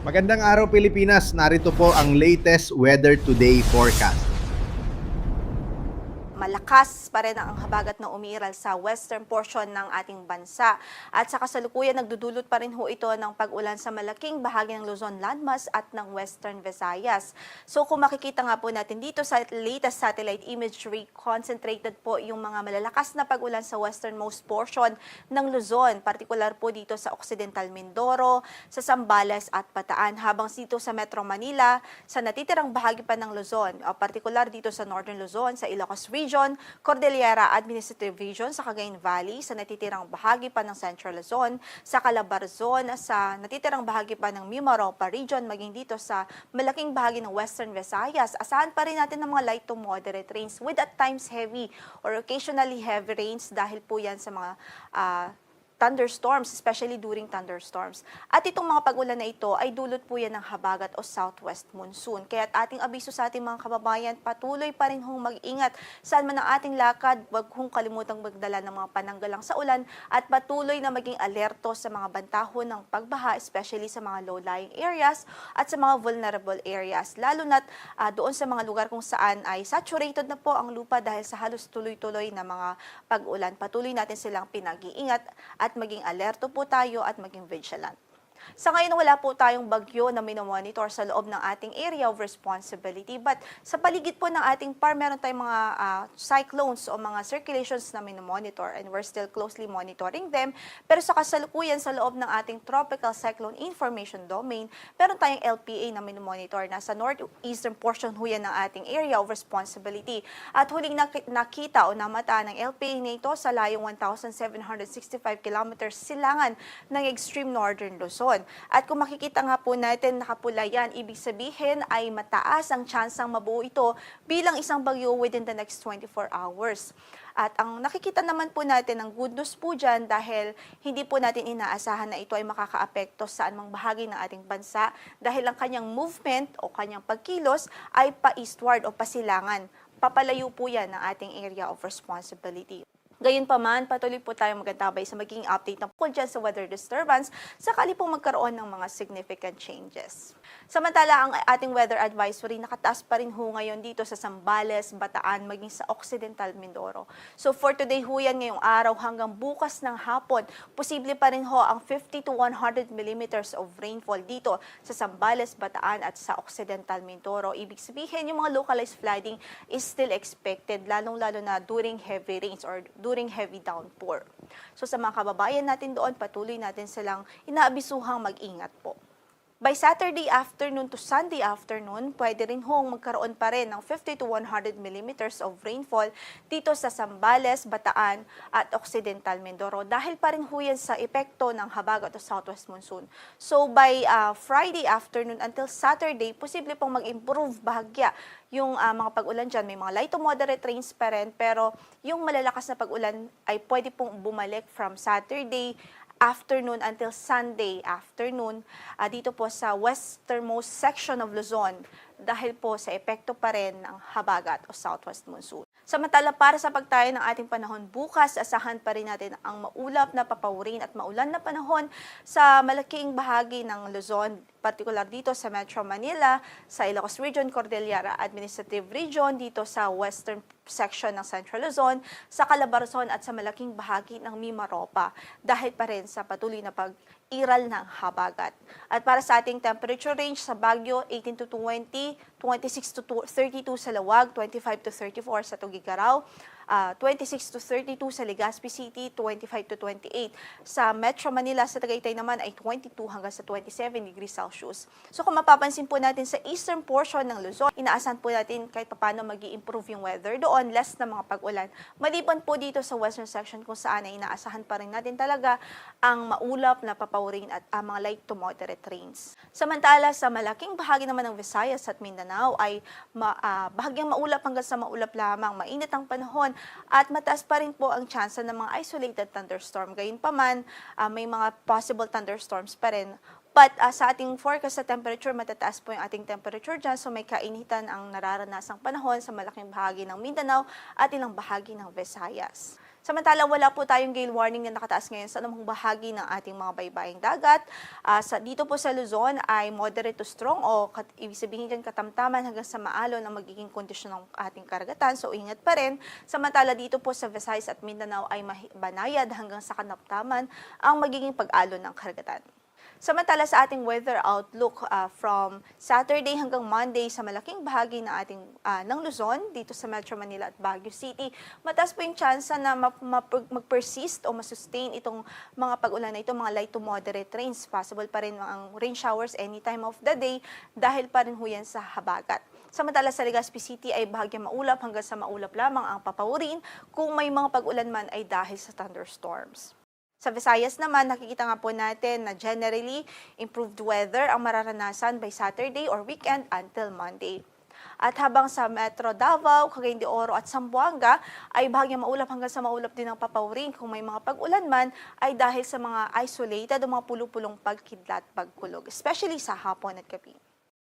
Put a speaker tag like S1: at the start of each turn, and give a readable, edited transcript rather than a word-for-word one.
S1: Magandang araw Pilipinas, narito po ang latest weather today forecast.
S2: Malakas pa rin ang habagat na umiral sa western portion ng ating bansa. At sa kasalukuyan, nagdudulot pa rin ho ito ng pag-ulan sa malaking bahagi ng Luzon landmass at ng Western Visayas. So kung makikita nga po natin dito sa latest satellite imagery, concentrated po yung mga malalakas na pag-ulan sa westernmost portion ng Luzon, partikular po dito sa Occidental Mindoro, sa Zambales at Bataan, habang dito sa Metro Manila, sa natitirang bahagi pa ng Luzon, partikular dito sa Northern Luzon, sa Ilocos Region, Cordillera Administrative Region sa Cagayan Valley, sa natitirang bahagi pa ng Central Luzon, sa Calabarzon, sa natitirang bahagi pa ng Mimaropa Region, maging dito sa malaking bahagi ng Western Visayas. Asahan pa rin natin ng mga light to moderate rains with at times heavy or occasionally heavy rains dahil po yan sa mga thunderstorms, especially during thunderstorms. At itong mga pag-ulan na ito ay dulot po yan ng habagat o southwest monsoon. Kaya ating abiso sa ating mga kababayan, patuloy pa rin hong mag-ingat saan man ang ating lakad, huwag hong kalimutang magdala ng mga pananggalang sa ulan at patuloy na maging alerto sa mga bantahon ng pagbaha, especially sa mga low-lying areas at sa mga vulnerable areas. Lalo na't doon sa mga lugar kung saan ay saturated na po ang lupa dahil sa halos tuloy-tuloy na mga pag-ulan. Patuloy natin silang pinag-iingat at maging alerto po tayo at maging vigilant. Sa ngayon, wala po tayong bagyo na minomonitor sa loob ng ating area of responsibility. But sa paligid po ng ating PAR, meron tayong mga cyclones o mga circulations na minomonitor and we're still closely monitoring them. Pero sa kasalukuyan, sa loob ng ating Tropical Cyclone Information Domain, meron tayong LPA na minomonitor na sa northeastern portion ho yan ng ating area of responsibility. At huling nakita o namata ng LPA na ito sa layong 1,765 kilometers silangan ng extreme northern Luzon. At kung makikita nga po natin nakapula yan, ibig sabihin ay mataas ang tsansang mabuo ito bilang isang bagyo within the next 24 hours. At ang nakikita naman po natin, ang good news po dyan dahil hindi po natin inaasahan na ito ay makakaapekto sa anumang bahagi ng ating bansa dahil ang kanyang movement o kanyang pagkilos ay pa-eastward o pasilangan. Papalayo po yan ng ating area of responsibility. Gayunpaman, patuloy po tayong magantabay sa magiging update ng po dyan sa weather disturbance sakali pong magkaroon ng mga significant changes. Samantala, ang ating weather advisory nakataas pa rin ho ngayon dito sa Zambales, Bataan, maging sa Occidental Mindoro. So for today ho yan ngayong araw hanggang bukas ng hapon, posible pa rin ho ang 50 to 100 millimeters of rainfall dito sa Zambales, Bataan at sa Occidental Mindoro. Ibig sabihin, yung mga localized flooding is still expected, lalong-lalo na during heavy rains or during heavy downpour. So sa mga kababayan natin doon, patuloy natin silang inaabisuhang mag-ingat po. By Saturday afternoon to Sunday afternoon, pwede rin hong magkaroon pa rin ng 50 to 100 millimeters of rainfall dito sa Zambales, Bataan at Occidental Mindoro dahil pa rin ho yan sa epekto ng habagat o southwest monsoon. So by Friday afternoon until Saturday, posible pong mag-improve bahagya yung mga pag-ulan dyan. May mga light to moderate rains pa rin, pero yung malalakas na pag-ulan ay pwede pong bumalik from Saturday afternoon until Sunday afternoon dito po sa westernmost section of Luzon dahil po sa epekto pa rin ng habagat o southwest monsoon. Samantala, para sa pagtayo ng ating panahon bukas, asahan pa rin natin ang maulap na papawirin at maulan na panahon sa malaking bahagi ng Luzon, partikular dito sa Metro Manila, sa Ilocos Region, Cordillera Administrative Region, dito sa western section ng Central Luzon, sa Calabarzon at sa malaking bahagi ng Mimaropa dahil pa rin sa patuloy na pag-iral ng habagat. At para sa ating temperature range sa Baguio, 18 to 20, 26 to 32 sa Lawag, 25 to 34 sa Tuguegarao, 26 to 32 sa Legazpi City, 25 to 28. Sa Metro Manila, sa Tagaytay naman ay 22 hanggang sa 27 degrees Celsius. So kung mapapansin po natin sa eastern portion ng Luzon, inaasahan po natin kahit paano mag-i-improve yung weather doon, less na mga pag-ulan. Maliban po dito sa western section kung saan ay inaasahan pa rin natin talaga ang maulap na papawirin at mga light to moderate rains. Samantala, sa malaking bahagi naman ng Visayas at Mindanao ay bahagyang maulap hanggang sa maulap lamang, mainit ang panahon at mataas pa rin po ang tsansa ng mga isolated thunderstorm. Gayunpaman, may mga possible thunderstorms pa rin. But sa ating forecast sa temperature, matataas po yung ating temperature dyan. So may kainitan ang nararanasang panahon sa malaking bahagi ng Mindanao at ilang bahagi ng Visayas. Samantala, wala po tayong gale warning na nakataas ngayon sa anumang bahagi ng ating mga baybaying dagat. Dito po sa Luzon ay moderate to strong o ibig sabihin dyan katamtaman hanggang sa maalon ang magiging kondisyon ng ating karagatan. So ingat pa rin. Samantala dito po sa Visayas at Mindanao ay banayad hanggang sa katamtaman ang magiging pag-alon ng karagatan. Samantala sa ating weather outlook from Saturday hanggang Monday sa malaking bahagi ng ating ng Luzon dito sa Metro Manila at Baguio City, mataas po yung tsansa na mag-persist o masustain itong mga pag-ulan na ito, mga light to moderate rains. Possible pa rin ang rain showers any time of the day dahil pa rin ho yan sa habagat. Samantala sa Legazpi City ay bahagyang maulap hanggang sa maulap lamang ang papaurin kung may mga pag-ulan man ay dahil sa thunderstorms. Sa Visayas naman, nakikita nga po natin na generally improved weather ang mararanasan by Saturday or weekend until Monday. At habang sa Metro Davao, Cagayan de Oro at Zamboanga ay bahagyang maulap hanggang sa maulap din ang papaurin kung may mga pag-ulan man ay dahil sa mga isolated o mga pulupulong pagkidlat, pagkulog, especially sa hapon at gabi.